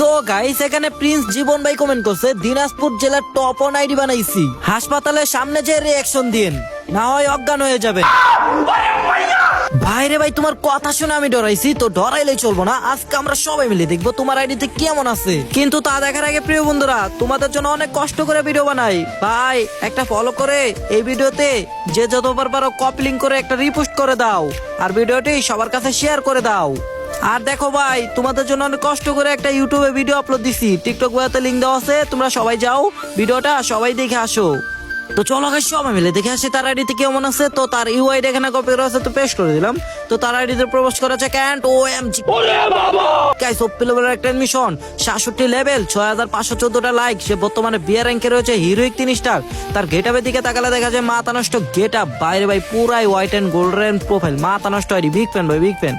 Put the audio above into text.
So guys এখানে Prince জীবন ভাই comment করছে দিনাজপুর জেলার টপ অন আইডি বানাইছি, হাসপাতালের সামনে যে রিঅ্যাকশন দিন, না হয় অজ্ঞান হয়ে যাবে। ভাইরে ভাই তোমার কথা শুনে আমি ডরাইছি, তো ডরাইলেই চলবো না। আজকে আমরা সবাই মিলে দেখবো তোমার আইডিতে কেমন আছে। কিন্তু তা দেখার আগে প্রিয় বন্ধুরা, তোমাদের জন্য অনেক কষ্ট করে ভিডিও বানাই ভাই, একটা ফলো করে এই ভিডিওতে যে যতবার পারো কপি লিংক করে একটা রিপোস্ট করে দাও, আর ভিডিওটি সবার কাছে শেয়ার করে দাও। আর দেখো ভাই, তোমাদের জন্য অনেক কষ্ট করে একটা ইউটিউবে ভিডিও আপলোড দিছি, টিকটক বইতে লিংক দেওয়া আছে, তোমরা সবাই যাও, ভিডিওটা সবাই দেখে আসো। তো চলো গাইস সবাই মিলে দেখে আসি তার আইডিতে কেমন আছে। তো তার ইউআইডি এখানে কপি করা আছে, তো পেস্ট করে দিলাম। তো তার আইডিতে প্রবেশ করা আছে ক্যান্ট ওএমজি। ওরে বাবা গাইস, ওপি লেভেলের একটা মিশন, 66 লেভেল, 6514টা লাইক। সে বর্তমানে বিয়ার র্যাঙ্কে রয়েছে, হিরোইক 3 স্টার। তার গেটআপের দিকে তাকালে দেখা যায় মাথা নষ্ট গেটআপ। বাইরে ভাই পুরাই হোয়াইট এন্ড গোল্ডেন প্রোফাইল, মাথা নষ্ট আইডি। বিগ ফ্যান ভাই, বিগ ফ্যান।